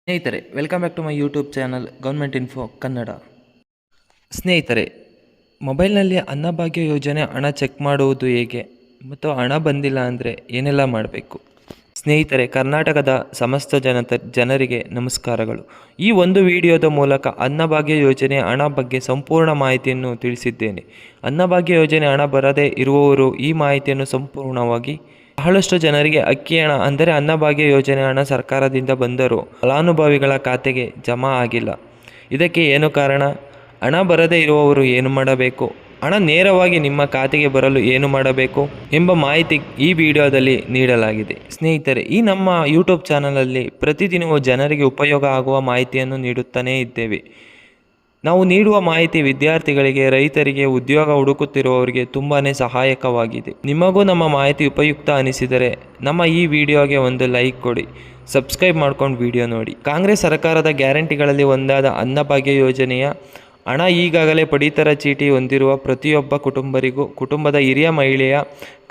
ಸ್ನೇಹಿತರೆ, welcome back to my YouTube channel government info Kannada. ಸ್ನೇಹಿತರೆ, ಮೊಬೈಲ್ನಲ್ಲಿ ಅನ್ನಭಾಗ್ಯ ಯೋಜನೆ ಹಣ ಚೆಕ್ ಮಾಡುವುದು ಹೇಗೆ ಮತ್ತು ಹಣ ಬಂದಿಲ್ಲ ಅಂದರೆ ಏನೆಲ್ಲ ಮಾಡಬೇಕು? ಸ್ನೇಹಿತರೆ, ಕರ್ನಾಟಕದ ಸಮಸ್ತ ಜನರಿಗೆ ನಮಸ್ಕಾರಗಳು. ಈ ಒಂದು ವಿಡಿಯೋದ ಮೂಲಕ ಅನ್ನಭಾಗ್ಯ ಯೋಜನೆ ಹಣ ಬಗ್ಗೆ ಸಂಪೂರ್ಣ ಮಾಹಿತಿಯನ್ನು ತಿಳಿಸಿದ್ದೇನೆ. ಅನ್ನಭಾಗ್ಯ ಯೋಜನೆ ಹಣ ಬರದೇ ಇರುವವರು ಈ ಮಾಹಿತಿಯನ್ನು ಸಂಪೂರ್ಣವಾಗಿ ಬಹಳಷ್ಟು ಜನರಿಗೆ ಅಕ್ಕಿ ಹಣ ಅಂದರೆ ಅನ್ನಭಾಗ್ಯ ಯೋಜನೆ ಹಣ ಸರ್ಕಾರದಿಂದ ಬಂದರೂ ಫಲಾನುಭವಿಗಳ ಖಾತೆಗೆ ಜಮಾ ಆಗಿಲ್ಲ. ಇದಕ್ಕೆ ಏನು ಕಾರಣ? ಹಣ ಬರದೇ ಇರುವವರು ಏನು ಮಾಡಬೇಕು? ಹಣ ನೇರವಾಗಿ ನಿಮ್ಮ ಖಾತೆಗೆ ಬರಲು ಏನು ಮಾಡಬೇಕು ಎಂಬ ಮಾಹಿತಿ ಈ ವಿಡಿಯೋದಲ್ಲಿ ನೀಡಲಾಗಿದೆ. ಸ್ನೇಹಿತರೆ, ಈ ನಮ್ಮ ಯೂಟ್ಯೂಬ್ ಚಾನಲಲ್ಲಿ ಪ್ರತಿದಿನವೂ ಜನರಿಗೆ ಉಪಯೋಗ ಆಗುವ ಮಾಹಿತಿಯನ್ನು ನೀಡುತ್ತಾನೇ ಇದ್ದೇವೆ. ನಾವು ನೀಡುವ ಮಾಹಿತಿ ವಿದ್ಯಾರ್ಥಿಗಳಿಗೆ, ರೈತರಿಗೆ, ಉದ್ಯೋಗ ಹುಡುಕುತ್ತಿರುವವರಿಗೆ ತುಂಬಾ ಸಹಾಯಕವಾಗಿದೆ. ನಿಮಗೂ ನಮ್ಮ ಮಾಹಿತಿ ಉಪಯುಕ್ತ ಅನಿಸಿದರೆ ನಮ್ಮ ಈ ವಿಡಿಯೋಗೆ ಒಂದು ಲೈಕ್ ಕೊಡಿ, ಸಬ್ಸ್ಕ್ರೈಬ್ ಮಾಡ್ಕೊಂಡು ವಿಡಿಯೋ ನೋಡಿ. ಕಾಂಗ್ರೆಸ್ ಸರ್ಕಾರದ ಗ್ಯಾರಂಟಿಗಳಲ್ಲಿ ಒಂದಾದ ಅನ್ನಭಾಗ್ಯ ಯೋಜನೆಯ ಹಣ ಈಗಾಗಲೇ ಪಡಿತರ ಚೀಟಿ ಹೊಂದಿರುವ ಪ್ರತಿಯೊಬ್ಬ ಕುಟುಂಬದ ಹಿರಿಯ ಮಹಿಳೆಯ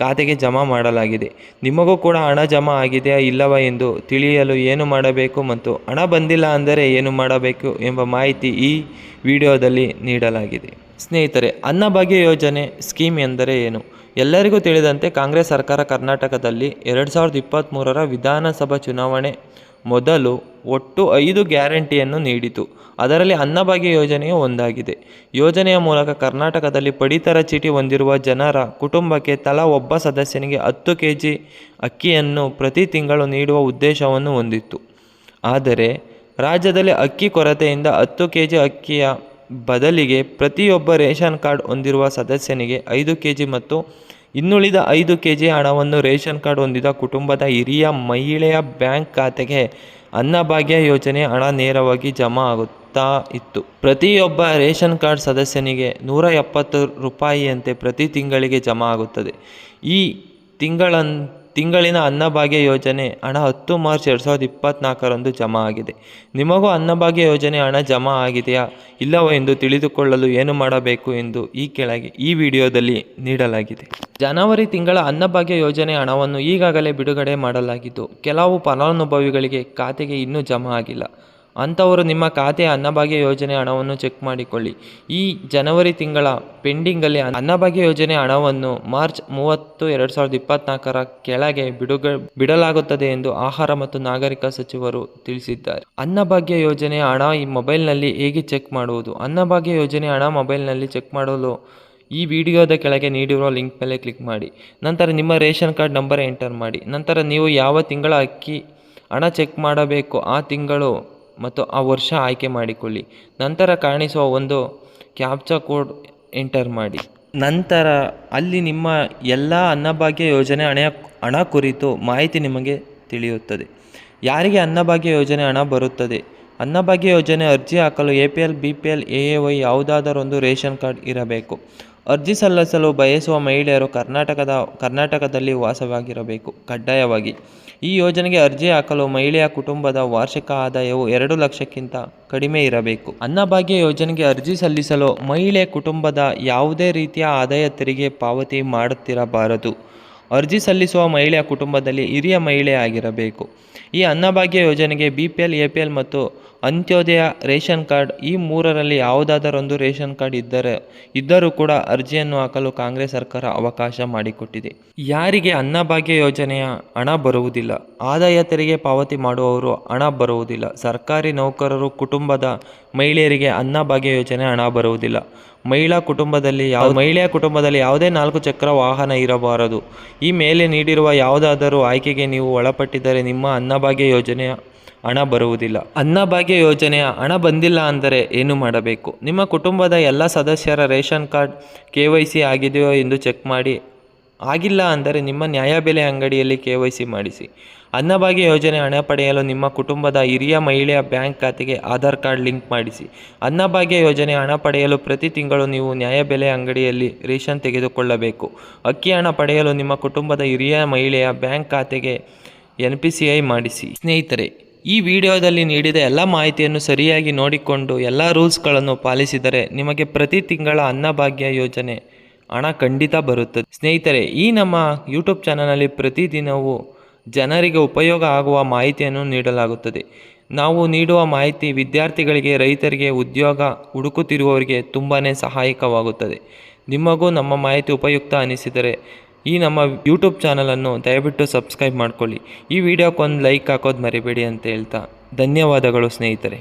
ಖಾತೆಗೆ ಜಮಾ ಮಾಡಲಾಗಿದೆ. ನಿಮಗೂ ಕೂಡ ಹಣ ಜಮಾ ಆಗಿದೆಯಾ ಇಲ್ಲವಾ ಎಂದು ತಿಳಿಯಲು ಏನು ಮಾಡಬೇಕು ಮತ್ತು ಹಣ ಬಂದಿಲ್ಲ ಅಂದರೆ ಏನು ಮಾಡಬೇಕು ಎಂಬ ಮಾಹಿತಿ ಈ ವಿಡಿಯೋದಲ್ಲಿ ನೀಡಲಾಗಿದೆ. ಸ್ನೇಹಿತರೆ, ಅನ್ನಭಾಗ್ಯ ಯೋಜನೆ ಸ್ಕೀಮ್ ಎಂದರೆ ಏನು? ಎಲ್ಲರಿಗೂ ತಿಳಿದಂತೆ ಕಾಂಗ್ರೆಸ್ ಸರ್ಕಾರ ಕರ್ನಾಟಕದಲ್ಲಿ 2023ರ ವಿಧಾನಸಭಾ ಚುನಾವಣೆ ಮೊದಲು ಒಟ್ಟು 5 ಗ್ಯಾರಂಟಿಯನ್ನು ನೀಡಿತು. ಅದರಲ್ಲಿ ಅನ್ನಭಾಗ್ಯ ಯೋಜನೆಯು ಒಂದಾಗಿದೆ. ಯೋಜನೆಯ ಮೂಲಕ ಕರ್ನಾಟಕದಲ್ಲಿ ಪಡಿತರ ಚೀಟಿ ಹೊಂದಿರುವ ಜನರ ಕುಟುಂಬಕ್ಕೆ ತಲಾ ಒಬ್ಬ ಸದಸ್ಯನಿಗೆ 10 kg ಅಕ್ಕಿಯನ್ನು ಪ್ರತಿ ತಿಂಗಳು ನೀಡುವ ಉದ್ದೇಶವನ್ನು ಹೊಂದಿತ್ತು. ಆದರೆ ರಾಜ್ಯದಲ್ಲಿ ಅಕ್ಕಿ ಕೊರತೆಯಿಂದ 10 kg ಅಕ್ಕಿಯ ಬದಲಿಗೆ ಪ್ರತಿಯೊಬ್ಬ ರೇಷನ್ ಕಾರ್ಡ್ ಹೊಂದಿರುವ ಸದಸ್ಯನಿಗೆ 5 kg ಮತ್ತು ಇನ್ನುಳಿದ 5 kg ಹಣವನ್ನು ರೇಷನ್ ಕಾರ್ಡ್ ಹೊಂದಿದ ಕುಟುಂಬದ ಹಿರಿಯ ಮಹಿಳೆಯ ಬ್ಯಾಂಕ್ ಖಾತೆಗೆ ಅನ್ನಭಾಗ್ಯ ಯೋಜನೆ ಹಣ ನೇರವಾಗಿ ಜಮಾ ಆಗುತ್ತಾ ಇತ್ತು. ಪ್ರತಿಯೊಬ್ಬ ರೇಷನ್ ಕಾರ್ಡ್ ಸದಸ್ಯನಿಗೆ 170 ರೂಪಾಯಿಯಂತೆ ಪ್ರತಿ ತಿಂಗಳಿಗೆ ಜಮಾ ಆಗುತ್ತದೆ. ಈ ತಿಂಗಳಿನ ಅನ್ನಭಾಗ್ಯ ಯೋಜನೆ ಹಣ 10 ಮಾರ್ಚ್ 2024ರಂದು ಜಮಾ ಆಗಿದೆ. ನಿಮಗೂ ಅನ್ನಭಾಗ್ಯ ಯೋಜನೆ ಹಣ ಜಮಾ ಆಗಿದೆಯಾ ಇಲ್ಲವೋ ಎಂದು ತಿಳಿದುಕೊಳ್ಳಲು ಏನು ಮಾಡಬೇಕು ಎಂದು ಈ ಕೆಳಗೆ ಈ ವಿಡಿಯೋದಲ್ಲಿ ನೀಡಲಾಗಿದೆ. ಜನವರಿ ತಿಂಗಳ ಅನ್ನಭಾಗ್ಯ ಯೋಜನೆ ಹಣವನ್ನು ಈಗಾಗಲೇ ಬಿಡುಗಡೆ ಮಾಡಲಾಗಿದ್ದು, ಕೆಲವು ಫಲಾನುಭವಿಗಳಿಗೆ ಖಾತೆಗೆ ಇನ್ನೂ ಜಮಾ ಆಗಿಲ್ಲ. ಅಂಥವರು ನಿಮ್ಮ ಖಾತೆಯ ಅನ್ನಭಾಗ್ಯ ಯೋಜನೆ ಹಣವನ್ನು ಚೆಕ್ ಮಾಡಿಕೊಳ್ಳಿ. ಈ ಜನವರಿ ತಿಂಗಳ ಪೆಂಡಿಂಗಲ್ಲಿ ಅನ್ನಭಾಗ್ಯ ಯೋಜನೆ ಹಣವನ್ನು ಮಾರ್ಚ್ 30, 2024ರ ಕೆಳಗೆ ಬಿಡಲಾಗುತ್ತದೆ ಎಂದು ಆಹಾರ ಮತ್ತು ನಾಗರಿಕ ಸಚಿವರು ತಿಳಿಸಿದ್ದಾರೆ. ಅನ್ನಭಾಗ್ಯ ಯೋಜನೆಯ ಹಣ ಈ ಮೊಬೈಲ್ನಲ್ಲಿ ಹೇಗೆ ಚೆಕ್ ಮಾಡುವುದು? ಅನ್ನಭಾಗ್ಯ ಯೋಜನೆ ಹಣ ಮೊಬೈಲ್ನಲ್ಲಿ ಚೆಕ್ ಮಾಡಲು ಈ ವಿಡಿಯೋದ ಕೆಳಗೆ ನೀಡಿರುವ ಲಿಂಕ್ ಮೇಲೆ ಕ್ಲಿಕ್ ಮಾಡಿ. ನಂತರ ನಿಮ್ಮ ರೇಷನ್ ಕಾರ್ಡ್ ನಂಬರ್ ಎಂಟರ್ ಮಾಡಿ. ನಂತರ ನೀವು ಯಾವ ತಿಂಗಳ ಅಕ್ಕಿ ಹಣ ಚೆಕ್ ಮಾಡಬೇಕು ಆ ತಿಂಗಳು ಮತ್ತು ಆ ವರ್ಷ ಆಯ್ಕೆ ಮಾಡಿಕೊಳ್ಳಿ. ನಂತರ ಕಾಣಿಸುವ ಒಂದು ಕ್ಯಾಪ್ಚಾ ಕೋಡ್ ಎಂಟರ್ ಮಾಡಿ. ನಂತರ ಅಲ್ಲಿ ನಿಮ್ಮ ಎಲ್ಲ ಅನ್ನಭಾಗ್ಯ ಯೋಜನೆ ಹಣ ಕುರಿತು ಮಾಹಿತಿ ನಿಮಗೆ ತಿಳಿಯುತ್ತದೆ. ಯಾರಿಗೆ ಅನ್ನಭಾಗ್ಯ ಯೋಜನೆ ಹಣ ಬರುತ್ತದೆ? ಅನ್ನಭಾಗ್ಯ ಯೋಜನೆ ಅರ್ಜಿ ಹಾಕಲು APL, BPL, AAY ಯಾವುದಾದರೊಂದು ರೇಷನ್ ಕಾರ್ಡ್ ಇರಬೇಕು. ಅರ್ಜಿ ಸಲ್ಲಿಸಲು ಬಯಸುವ ಮಹಿಳೆಯರು ಕರ್ನಾಟಕದಲ್ಲಿ ವಾಸವಾಗಿರಬೇಕು ಕಡ್ಡಾಯವಾಗಿ. ಈ ಯೋಜನೆಗೆ ಅರ್ಜಿ ಹಾಕಲು ಮಹಿಳೆಯ ಕುಟುಂಬದ ವಾರ್ಷಿಕ ಆದಾಯವು 2 ಲಕ್ಷಕ್ಕಿಂತ ಕಡಿಮೆ ಇರಬೇಕು. ಅನ್ನಭಾಗ್ಯ ಯೋಜನೆಗೆ ಅರ್ಜಿ ಸಲ್ಲಿಸಲು ಮಹಿಳೆ ಕುಟುಂಬದ ಯಾವುದೇ ರೀತಿಯ ಆದಾಯ ತೆರಿಗೆ ಪಾವತಿ ಮಾಡುತ್ತಿರಬಾರದು. ಅರ್ಜಿ ಸಲ್ಲಿಸುವ ಮಹಿಳೆಯ ಕುಟುಂಬದಲ್ಲಿ ಹಿರಿಯ ಮಹಿಳೆ ಆಗಿರಬೇಕು. ಈ ಅನ್ನಭಾಗ್ಯ ಯೋಜನೆಗೆ BPL, APL ಮತ್ತು ಅಂತ್ಯೋದಯ ರೇಷನ್ ಕಾರ್ಡ್ ಈ 3ರಲ್ಲಿ ಯಾವುದಾದರೊಂದು ರೇಷನ್ ಕಾರ್ಡ್ ಇದ್ದರೂ ಕೂಡ ಅರ್ಜಿಯನ್ನು ಹಾಕಲು ಕಾಂಗ್ರೆಸ್ ಸರ್ಕಾರ ಅವಕಾಶ ಮಾಡಿಕೊಟ್ಟಿದೆ. ಯಾರಿಗೆ ಅನ್ನಭಾಗ್ಯ ಯೋಜನೆಯ ಹಣ ಬರುವುದಿಲ್ಲ? ಆದಾಯ ತೆರಿಗೆ ಪಾವತಿ ಮಾಡುವವರು ಹಣ ಬರುವುದಿಲ್ಲ. ಸರ್ಕಾರಿ ನೌಕರರು ಕುಟುಂಬದ ಮಹಿಳೆಯರಿಗೆ ಅನ್ನಭಾಗ್ಯ ಯೋಜನೆ ಹಣ ಬರುವುದಿಲ್ಲ. ಮಹಿಳೆಯ ಕುಟುಂಬದಲ್ಲಿ ಯಾವುದೇ 4 ಚಕ್ರ ವಾಹನ ಇರಬಾರದು. ಈ ಮೇಲೆ ನೀಡಿರುವ ಯಾವುದಾದರೂ ಆಯ್ಕೆಗೆ ನೀವು ಒಳಪಟ್ಟಿದ್ದರೆ ನಿಮ್ಮ ಅನ್ನಭಾಗ್ಯ ಯೋಜನೆಯ ಹಣ ಬರುವುದಿಲ್ಲ. ಅನ್ನಭಾಗ್ಯ ಯೋಜನೆಯ ಹಣ ಬಂದಿಲ್ಲ ಅಂದರೆ ಏನು ಮಾಡಬೇಕು? ನಿಮ್ಮ ಕುಟುಂಬದ ಎಲ್ಲ ಸದಸ್ಯರ ರೇಷನ್ ಕಾರ್ಡ್ KYC ಆಗಿದೆಯೋ ಎಂದು ಚೆಕ್ ಮಾಡಿ. ಆಗಿಲ್ಲ ಅಂದರೆ ನಿಮ್ಮ ನ್ಯಾಯಬೆಲೆ ಅಂಗಡಿಯಲ್ಲಿ KYC ಮಾಡಿಸಿ. ಅನ್ನಭಾಗ್ಯ ಯೋಜನೆ ಹಣ ಪಡೆಯಲು ನಿಮ್ಮ ಕುಟುಂಬದ ಹಿರಿಯ ಮಹಿಳೆಯ ಬ್ಯಾಂಕ್ ಖಾತೆಗೆ ಆಧಾರ್ ಕಾರ್ಡ್ ಲಿಂಕ್ ಮಾಡಿಸಿ. ಅನ್ನಭಾಗ್ಯ ಯೋಜನೆ ಹಣ ಪಡೆಯಲು ಪ್ರತಿ ತಿಂಗಳು ನೀವು ನ್ಯಾಯಬೆಲೆ ಅಂಗಡಿಯಲ್ಲಿ ರೇಷನ್ ತೆಗೆದುಕೊಳ್ಳಬೇಕು. ಅಕ್ಕಿ ಹಣ ಪಡೆಯಲು ನಿಮ್ಮ ಕುಟುಂಬದ ಹಿರಿಯ ಮಹಿಳೆಯ ಬ್ಯಾಂಕ್ ಖಾತೆಗೆ NPCI ಮಾಡಿಸಿ. ಸ್ನೇಹಿತರೆ, ಈ ವಿಡಿಯೋದಲ್ಲಿ ನೀಡಿದ ಎಲ್ಲ ಮಾಹಿತಿಯನ್ನು ಸರಿಯಾಗಿ ನೋಡಿಕೊಂಡು ಎಲ್ಲ ರೂಲ್ಸ್ಗಳನ್ನು ಪಾಲಿಸಿದರೆ ನಿಮಗೆ ಪ್ರತಿ ತಿಂಗಳ ಅನ್ನಭಾಗ್ಯ ಯೋಜನೆ ಹಣ ಖಂಡಿತ ಬರುತ್ತದೆ. ಸ್ನೇಹಿತರೆ, ಈ ನಮ್ಮ ಯೂಟ್ಯೂಬ್ ಚಾನಲಲ್ಲಿ ಪ್ರತಿದಿನವೂ ಜನರಿಗೆ ಉಪಯೋಗ ಆಗುವ ಮಾಹಿತಿಯನ್ನು ನೀಡಲಾಗುತ್ತದೆ. ನಾವು ನೀಡುವ ಮಾಹಿತಿ ವಿದ್ಯಾರ್ಥಿಗಳಿಗೆ, ರೈತರಿಗೆ, ಉದ್ಯೋಗ ಹುಡುಕುತ್ತಿರುವವರಿಗೆ ತುಂಬಾ ಸಹಾಯಕವಾಗುತ್ತದೆ. ನಿಮಗೂ ನಮ್ಮ ಮಾಹಿತಿ ಉಪಯುಕ್ತ ಅನಿಸಿದರೆ ಈ ನಮ್ಮ ಯೂಟ್ಯೂಬ್ ಚಾನಲನ್ನು ದಯವಿಟ್ಟು ಸಬ್ಸ್ಕ್ರೈಬ್ ಮಾಡ್ಕೊಳ್ಳಿ. ಈ ವಿಡಿಯೋಕ್ಕೊಂದು ಲೈಕ್ ಹಾಕೋದು ಮರಿಬೇಡಿ ಅಂತ ಹೇಳ್ತಾ ಧನ್ಯವಾದಗಳು ಸ್ನೇಹಿತರೆ.